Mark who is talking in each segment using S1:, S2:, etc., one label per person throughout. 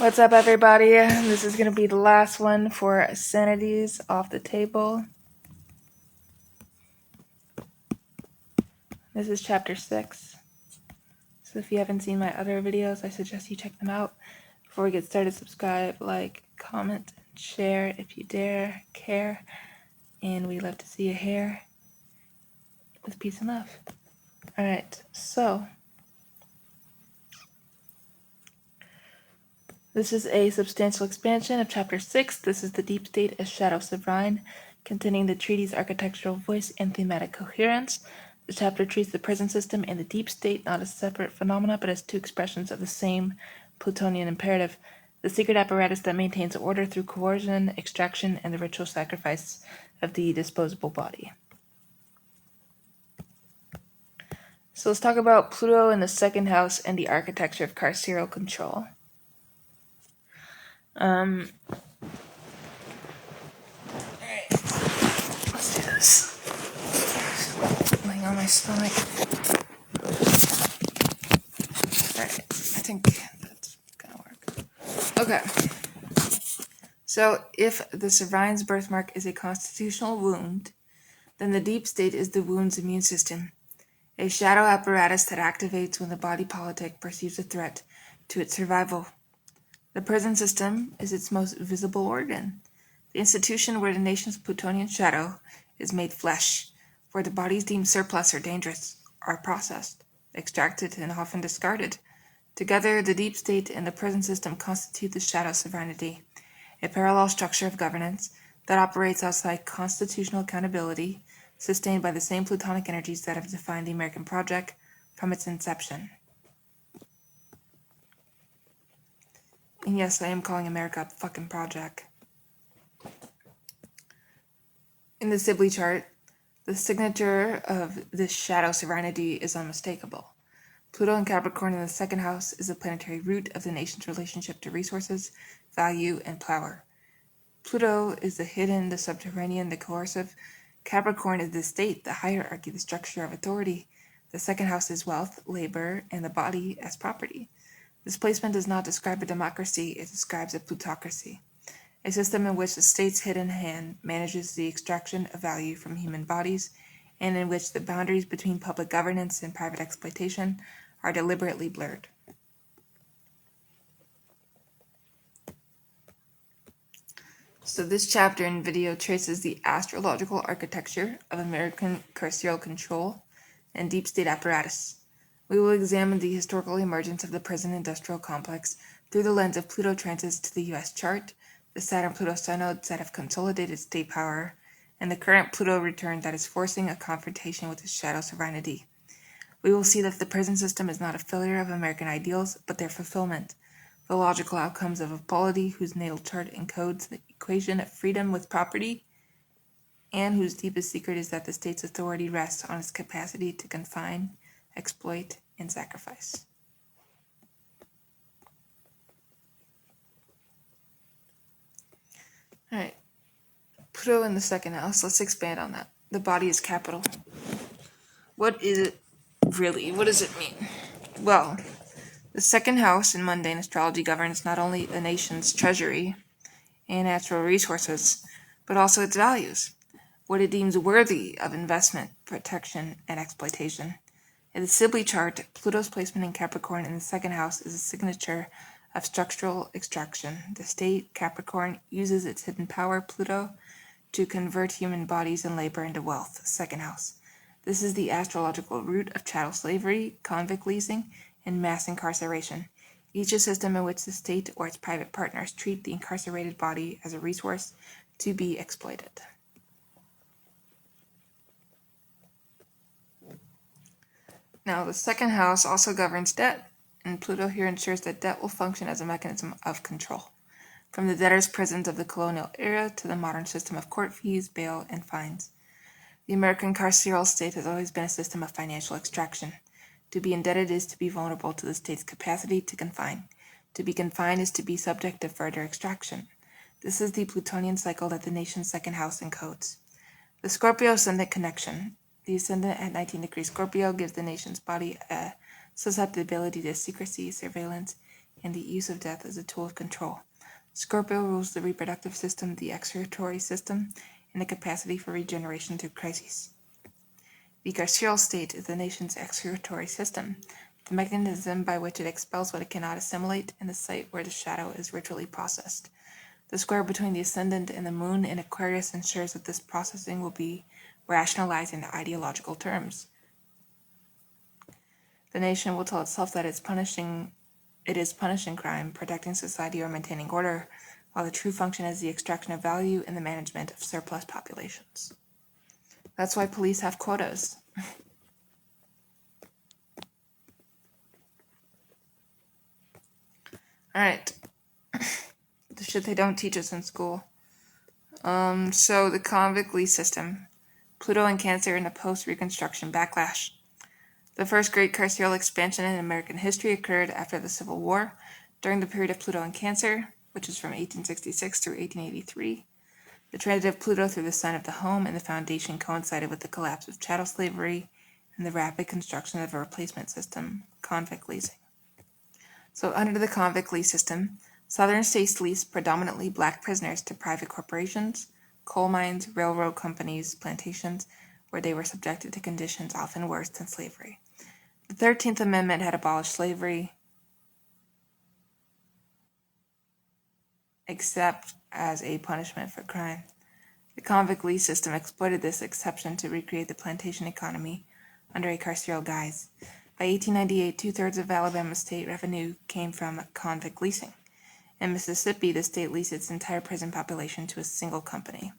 S1: What's up, everybody? This is going to be the last one for Sanity's off the table. This is chapter 6. So if you haven't seen my other videos, I suggest you check them out. Before we get started, subscribe, like, comment, and share if you dare, care. And we love to see you here with peace and love. Alright, so this is a substantial expansion of chapter 6. This is the deep state as shadow sovereign, containing the treaty's architectural voice and thematic coherence. The chapter treats the prison system and the deep state not as separate phenomena, but as two expressions of the same Plutonian imperative, the secret apparatus that maintains order through coercion, extraction, and the ritual sacrifice of the disposable body. So let's talk about Pluto in the second house and the architecture of carceral control. Alright, let's do this. Laying on my stomach. Alright, I think that's gonna work. Okay. So, if the Sovereign's birthmark is a constitutional wound, then the deep state is the wound's immune system, a shadow apparatus that activates when the body politic perceives a threat to its survival. The prison system is its most visible organ, the institution where the nation's Plutonian shadow is made flesh, where the bodies deemed surplus or dangerous are processed, extracted, and often discarded. Together, the deep state and the prison system constitute the shadow sovereignty, a parallel structure of governance that operates outside constitutional accountability, sustained by the same plutonic energies that have defined the American project from its inception. And yes, I am calling America a fucking project. In the Sibley chart, the signature of this shadow sovereignty is unmistakable. Pluto in Capricorn in the second house is the planetary root of the nation's relationship to resources, value, and power. Pluto is the hidden, the subterranean, the coercive. Capricorn is the state, the hierarchy, the structure of authority. The second house is wealth, labor, and the body as property. This placement does not describe a democracy, it describes a plutocracy, a system in which the state's hidden hand manages the extraction of value from human bodies, and in which the boundaries between public governance and private exploitation are deliberately blurred. So this chapter and video traces the astrological architecture of American carceral control and deep state apparatus. We will examine the historical emergence of the prison industrial complex through the lens of Pluto transits to the U.S. chart, the Saturn-Pluto synods that have consolidated state power, and the current Pluto return that is forcing a confrontation with its shadow sovereignty. We will see that the prison system is not a failure of American ideals, but their fulfillment, the logical outcomes of a polity whose natal chart encodes the equation of freedom with property, and whose deepest secret is that the state's authority rests on its capacity to confine, exploit, and sacrifice. Alright, Pluto in the second house, let's expand on that. The body is capital. What is it really? What does it mean? Well, the second house in mundane astrology governs not only a nation's treasury and natural resources, but also its values, what it deems worthy of investment, protection, and exploitation. In the Sibley chart, Pluto's placement in Capricorn in the second house is a signature of structural extraction. The state, Capricorn, uses its hidden power, Pluto, to convert human bodies and labor into wealth, second house. This is the astrological root of chattel slavery, convict leasing, and mass incarceration, each a system in which the state or its private partners treat the incarcerated body as a resource to be exploited. Now, the second house also governs debt, and Pluto here ensures that debt will function as a mechanism of control, from the debtor's prisons of the colonial era to the modern system of court fees, bail, and fines. The American carceral state has always been a system of financial extraction. To be indebted is to be vulnerable to the state's capacity to confine. To be confined is to be subject to further extraction. This is the Plutonian cycle that the nation's second house encodes. The Scorpio ascendant connection. The ascendant at 19 degrees Scorpio gives the nation's body a susceptibility to secrecy, surveillance, and the use of death as a tool of control. Scorpio rules the reproductive system, the excretory system, and the capacity for regeneration through crises. The carceral state is the nation's excretory system, the mechanism by which it expels what it cannot assimilate, and the site where the shadow is ritually processed. The square between the ascendant and the moon in Aquarius ensures that this processing will be rationalized in ideological terms. The nation will tell itself that it is punishing crime, protecting society, or maintaining order, while the true function is the extraction of value and the management of surplus populations. That's why police have quotas. Alright. The shit they don't teach us in school. So the convict lease system. Pluto and Cancer in a post-Reconstruction backlash. The first great carceral expansion in American history occurred after the Civil War, during the period of Pluto and Cancer, which is from 1866 through 1883. The transit of Pluto through the sign of the home and the foundation coincided with the collapse of chattel slavery and the rapid construction of a replacement system, convict leasing. So under the convict lease system, Southern states leased predominantly black prisoners to private corporations, coal mines, railroad companies, plantations, where they were subjected to conditions often worse than slavery. The 13th Amendment had abolished slavery, except as a punishment for crime. The convict lease system exploited this exception to recreate the plantation economy under a carceral guise. By 1898, 2/3 of Alabama's state revenue came from convict leasing. In Mississippi, the state leased its entire prison population to a single company.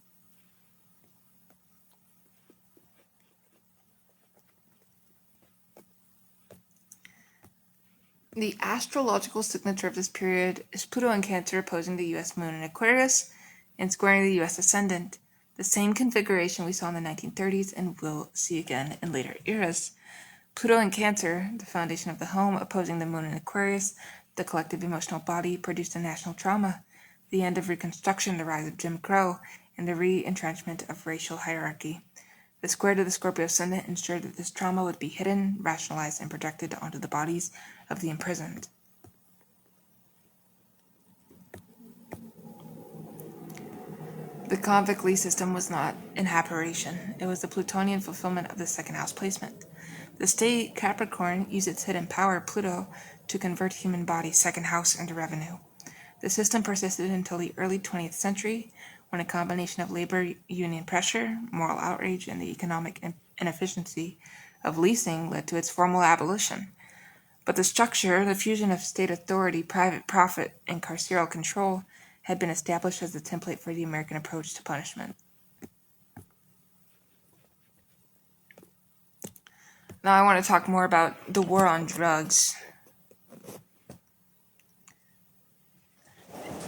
S1: The astrological signature of this period is Pluto in Cancer opposing the U.S. moon in Aquarius and squaring the U.S. ascendant, the same configuration we saw in the 1930s and will see again in later eras. Pluto in Cancer, the foundation of the home, opposing the moon in Aquarius, the collective emotional body, produced a national trauma, the end of Reconstruction, the rise of Jim Crow, and the re-entrenchment of racial hierarchy. The square to the Scorpio ascendant ensured that this trauma would be hidden, rationalized, and projected onto the bodies of the imprisoned. The convict lease system was not an aberration. It was the Plutonian fulfillment of the second house placement. The state Capricorn used its hidden power, Pluto, to convert human bodies' second house into revenue. The system persisted until the early 20th century, when a combination of labor union pressure, moral outrage, and the economic inefficiency of leasing led to its formal abolition. But the structure, the fusion of state authority, private profit, and carceral control, had been established as the template for the American approach to punishment. Now I want to talk more about the war on drugs.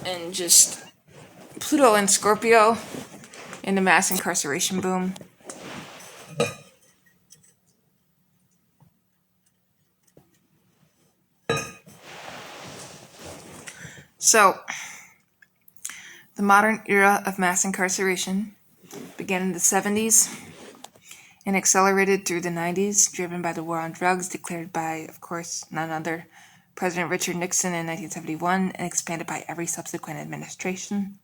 S1: And just Pluto and Scorpio and the mass incarceration boom. So, the modern era of mass incarceration began in the 70s and accelerated through the 90s, driven by the war on drugs declared by, of course, none other, President Richard Nixon in 1971, and expanded by every subsequent administration.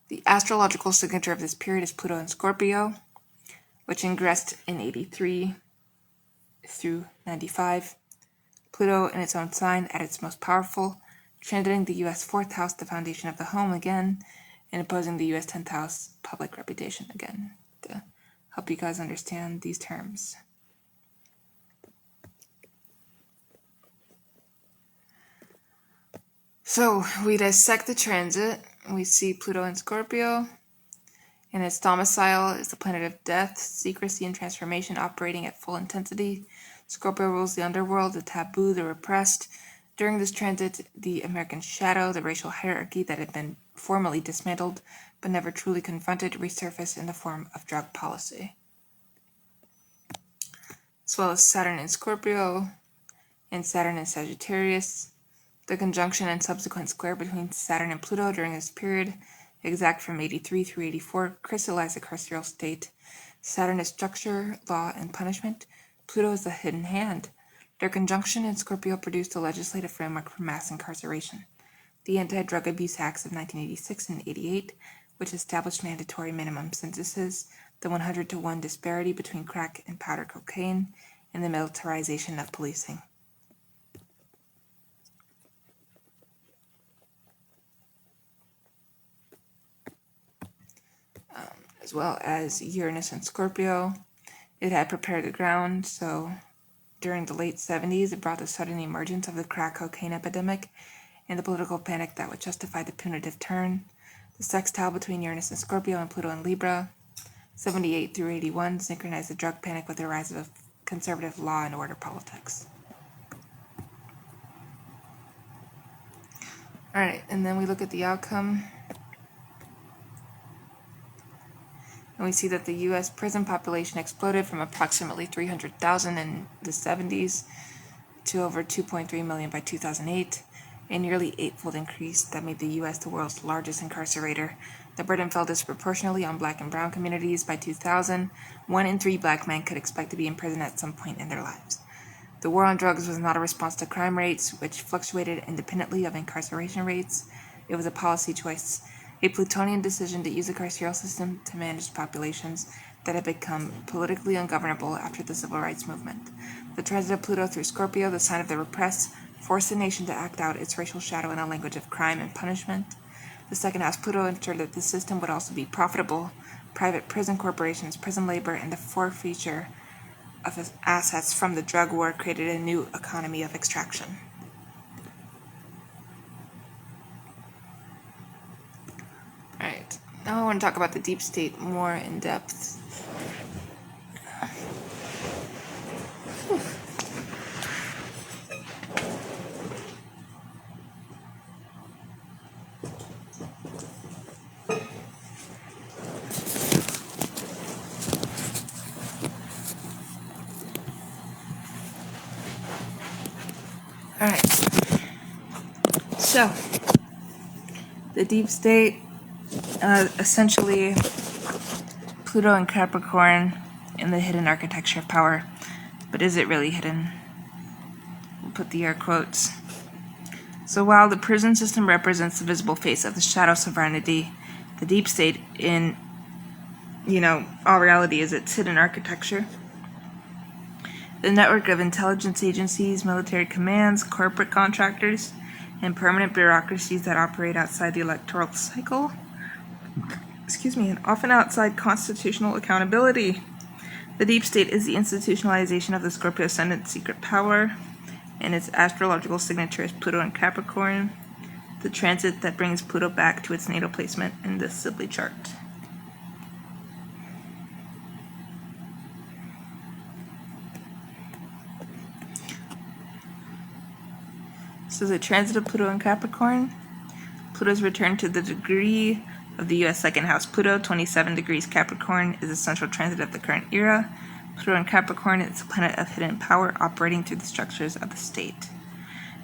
S1: The astrological signature of this period is Pluto in Scorpio, which ingressed in 83 through 95. Pluto in its own sign at its most powerful, transiting the U.S. 4th house, the foundation of the home again, and opposing the U.S. 10th house, public reputation again, to help you guys understand these terms. So, we dissect the transit. We see Pluto in Scorpio, and its domicile is the planet of death, secrecy, and transformation operating at full intensity. Scorpio rules the underworld, the taboo, the repressed. During this transit, the American shadow, the racial hierarchy that had been formally dismantled but never truly confronted, resurfaced in the form of drug policy. As well as Saturn in Scorpio and Saturn in Sagittarius. The conjunction and subsequent square between Saturn and Pluto during this period, exact from 83 through 84, crystallized the carceral state. Saturn is structure, law, and punishment. Pluto is the hidden hand. Their conjunction in Scorpio produced a legislative framework for mass incarceration. The Anti-Drug Abuse Acts of 1986 and 88, which established mandatory minimum sentences, the 100-to-1 disparity between crack and powder cocaine, and the militarization of policing. As well as Uranus and Scorpio, it had prepared the ground, so during the late 70s, it brought the sudden emergence of the crack cocaine epidemic and the political panic that would justify the punitive turn. The sextile between Uranus and Scorpio and Pluto and Libra, 78 through 81, synchronized the drug panic with the rise of conservative law and order politics. Alright, and then we look at the outcome. And we see that the U.S. prison population exploded from approximately 300,000 in the 70s to over 2.3 million by 2008, a nearly eightfold increase that made the U.S. the world's largest incarcerator. The burden fell disproportionately on black and brown communities. By 2000, 1 in 3 black men could expect to be in prison at some point in their lives. The war on drugs was not a response to crime rates, which fluctuated independently of incarceration rates. It was a policy choice, a Plutonian decision to use the carceral system to manage populations that had become politically ungovernable after the Civil Rights Movement. The transit of Pluto through Scorpio, the sign of the repressed, forced the nation to act out its racial shadow in a language of crime and punishment. The second house Pluto ensured that the system would also be profitable. Private prison corporations, prison labor, and the forfeiture of assets from the drug war created a new economy of extraction. Alright, now I want to talk about the deep state more in depth. Alright, so the deep state, essentially Pluto and Capricorn in the hidden architecture of power. But is it really hidden? We'll put the air quotes. So while the prison system represents the visible face of the shadow sovereignty, the deep state in, all reality is its hidden architecture. The network of intelligence agencies, military commands, corporate contractors, and permanent bureaucracies that operate outside the electoral cycle, and often outside constitutional accountability. The deep state is the institutionalization of the Scorpio ascendant secret power, and its astrological signature is Pluto and Capricorn, the transit that brings Pluto back to its natal placement in the Sibley chart. So the transit of Pluto and Capricorn, Pluto's return to the degree of the U.S. second house. Pluto, 27 degrees Capricorn, is the central transit of the current era. Pluto in Capricorn is a planet of hidden power operating through the structures of the state.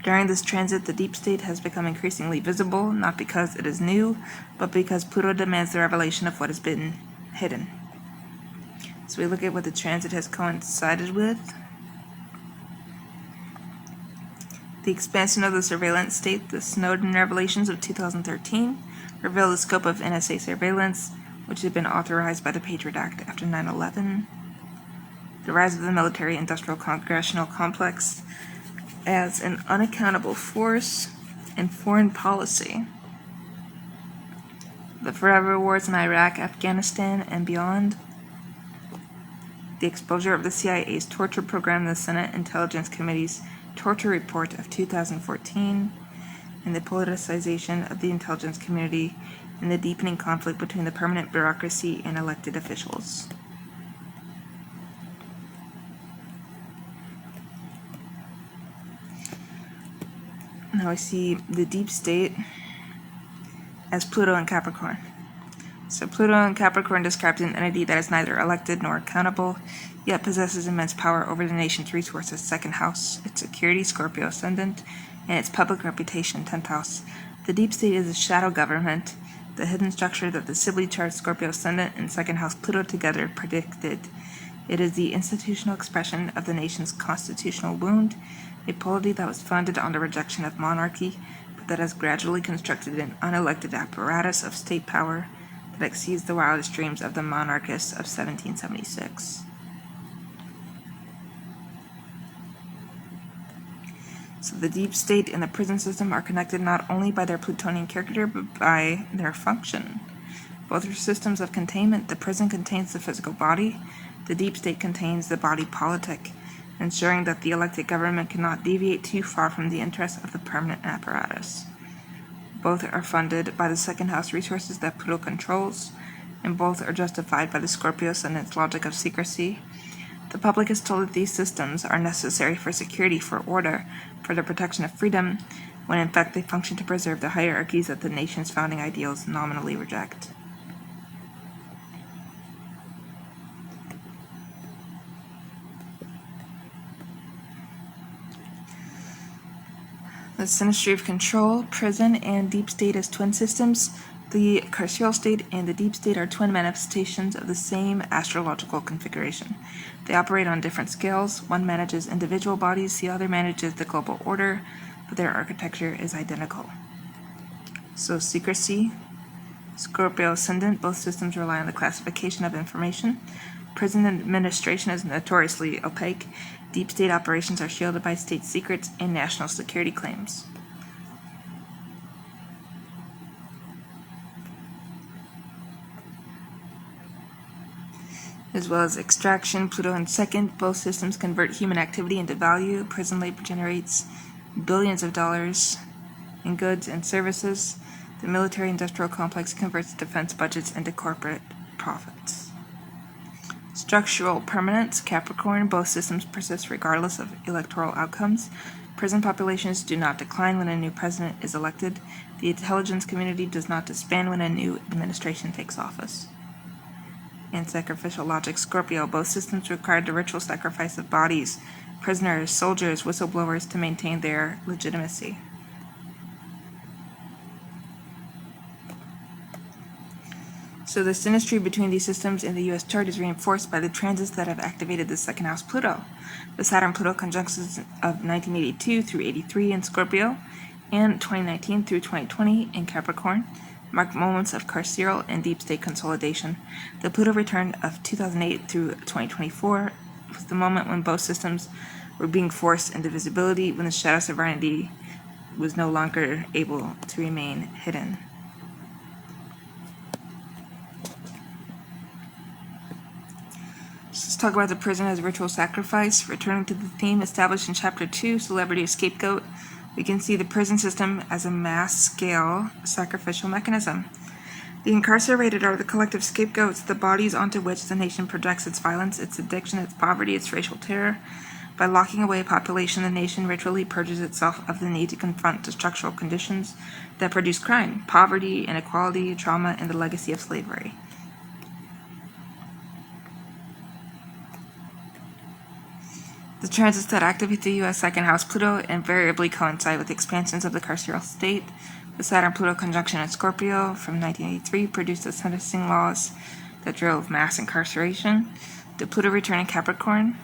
S1: During this transit, the deep state has become increasingly visible, not because it is new, but because Pluto demands the revelation of what has been hidden. So we look at what the transit has coincided with. The expansion of the surveillance state, the Snowden revelations of 2013, reveal the scope of NSA surveillance, which had been authorized by the Patriot Act after 9/11. The rise of the military-industrial congressional complex as an unaccountable force in foreign policy. The forever wars in Iraq, Afghanistan, and beyond. The exposure of the CIA's torture program, the Senate Intelligence Committee's torture report of 2014, and the politicization of the intelligence community and the deepening conflict between the permanent bureaucracy and elected officials. Now we see the deep state as Pluto and Capricorn. So Pluto and Capricorn describes an entity that is neither elected nor accountable, yet possesses immense power over the nation's resources, second house, its security, Scorpio ascendant, and its public reputation, 10th house. The deep state is a shadow government, the hidden structure that the Sibley chart, Scorpio ascendant, and second house Pluto together predicted It is the institutional expression of the nation's constitutional wound, a polity that was founded on the rejection of monarchy, but that has gradually constructed an unelected apparatus of state power that exceeds the wildest dreams of the monarchists of 1776. So the deep state and the prison system are connected not only by their Plutonian character, but by their function. Both are systems of containment. The prison contains the physical body. The deep state contains the body politic, ensuring that the elected government cannot deviate too far from the interests of the permanent apparatus. Both are funded by the second house resources that Pluto controls, and both are justified by the Scorpio sun and its logic of secrecy. The public is told that these systems are necessary for security, for order, for the protection of freedom, when in fact they function to preserve the hierarchies that the nation's founding ideals nominally reject. The synastry of control, prison, and deep state as twin systems. The carceral state and the deep state are twin manifestations of the same astrological configuration. They operate on different scales. One manages individual bodies, the other manages the global order, but their architecture is identical. So secrecy, Scorpio ascendant, both systems rely on the classification of information. Prison administration is notoriously opaque. Deep state operations are shielded by state secrets and national security claims. As well as extraction, Pluto in second, both systems convert human activity into value. Prison labor generates billions of dollars in goods and services. The military-industrial complex converts defense budgets into corporate profits. Structural permanence, Capricorn, both systems persist regardless of electoral outcomes. Prison populations do not decline when a new president is elected. The intelligence community does not disband when a new administration takes office. And sacrificial logic, Scorpio, both systems require the ritual sacrifice of bodies, prisoners, soldiers, whistleblowers to maintain their legitimacy. So the synastry between these systems in the U.S. chart is reinforced by the transits that have activated the second house Pluto. The Saturn-Pluto conjunctions of 1982 through 83 in Scorpio and 2019 through 2020 in Capricorn mark moments of carceral and deep state consolidation. The Pluto return of 2008 through 2024 was the moment when both systems were being forced into visibility, when the shadow sovereignty was no longer able to remain hidden. Let's talk about the prison as ritual sacrifice. Returning to the theme established in Chapter 2, Celebrity Scapegoat, we can see the prison system as a mass-scale sacrificial mechanism. The incarcerated are the collective scapegoats, the bodies onto which the nation projects its violence, its addiction, its poverty, its racial terror. By locking away a population, the nation ritually purges itself of the need to confront the structural conditions that produce crime, poverty, inequality, trauma, and the legacy of slavery. The transits that activate the U.S. second house Pluto invariably coincide with expansions of the carceral state. The Saturn-Pluto conjunction in Scorpio from 1983 produced the sentencing laws that drove mass incarceration. The Pluto return in Capricorn,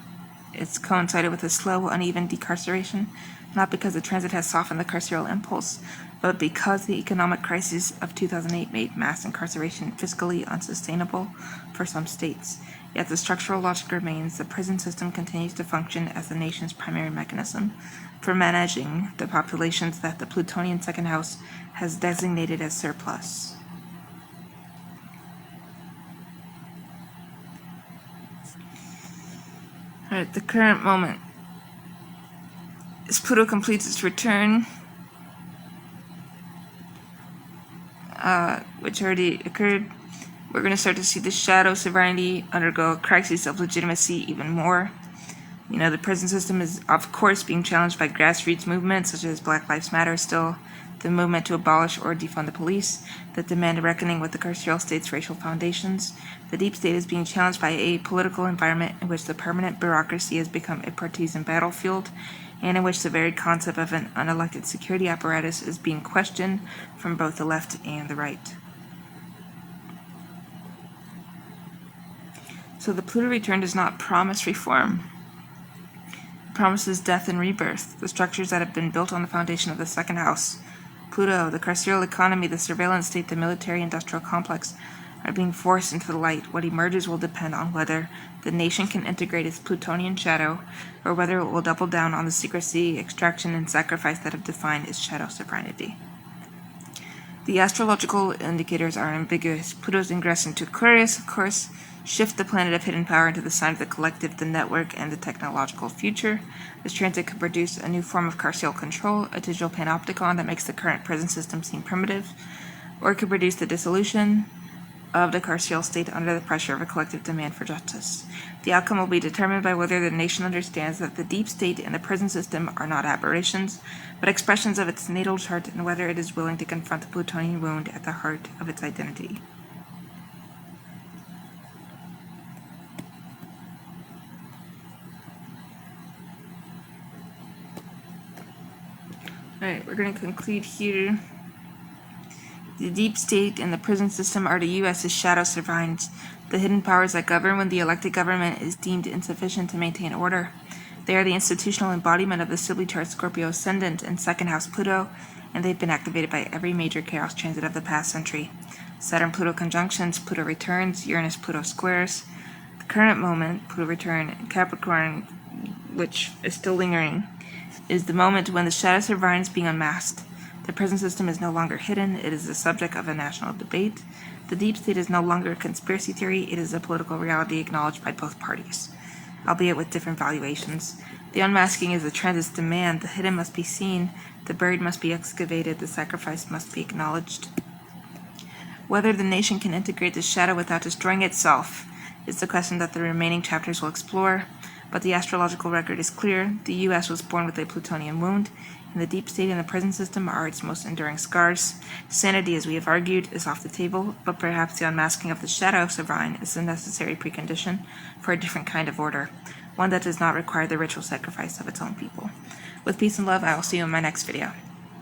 S1: it's coincided with a slow, uneven decarceration, not because the transit has softened the carceral impulse, but because the economic crisis of 2008 made mass incarceration fiscally unsustainable for some states. Yet the structural logic remains. The prison system continues to function as the nation's primary mechanism for managing the populations that the Plutonian second house has designated as surplus. Alright, the current moment. As Pluto completes its return, which already occurred, we're going to start to see the shadow sovereignty undergo a crisis of legitimacy even more. You know, the prison system is, of course, being challenged by grassroots movements such as Black Lives Matter still, the movement to abolish or defund the police, that demand a reckoning with the carceral state's racial foundations. The deep state is being challenged by a political environment in which the permanent bureaucracy has become a partisan battlefield, and in which the very concept of an unelected security apparatus is being questioned from both the left and the right. So the Pluto return does not promise reform. It promises death and rebirth, the structures that have been built on the foundation of the second house. Pluto, the carceral economy, the surveillance state, the military-industrial complex are being forced into the light. What emerges will depend on whether the nation can integrate its Plutonian shadow, or whether it will double down on the secrecy, extraction, and sacrifice that have defined its shadow sovereignty. The astrological indicators are ambiguous. Pluto's ingress into Aquarius, of course, shift the planet of hidden power into the sign of the collective, the network, and the technological future. This transit could produce a new form of carceral control, a digital panopticon that makes the current prison system seem primitive, or it could produce the dissolution of the carceral state under the pressure of a collective demand for justice. The outcome will be determined by whether the nation understands that the deep state and the prison system are not aberrations, but expressions of its natal chart, and whether it is willing to confront the Plutonian wound at the heart of its identity. Alright, we're going to conclude here. The deep state and the prison system are the U.S.'s shadow sovereigns, the hidden powers that govern when the elected government is deemed insufficient to maintain order. They are the institutional embodiment of the Sibley chart Scorpio ascendant and second house Pluto, and they've been activated by every major chaos transit of the past century. Saturn-Pluto conjunctions, Pluto returns, Uranus-Pluto squares. The current moment, Pluto return in Capricorn, which is still lingering, is the moment when the shadow sovereign is being unmasked. The prison system is no longer hidden, it is the subject of a national debate. The deep state is no longer a conspiracy theory, it is a political reality acknowledged by both parties, albeit with different valuations. The unmasking is the transit's demand, the hidden must be seen, the buried must be excavated, the sacrifice must be acknowledged. Whether the nation can integrate the shadow without destroying itself is the question that the remaining chapters will explore, but the astrological record is clear. The U.S. was born with a Plutonian wound, and the deep state and the prison system are its most enduring scars. Sanity, as we have argued, is off the table, but perhaps the unmasking of the shadow sovereign is a necessary precondition for a different kind of order, one that does not require the ritual sacrifice of its own people. With peace and love, I will see you in my next video.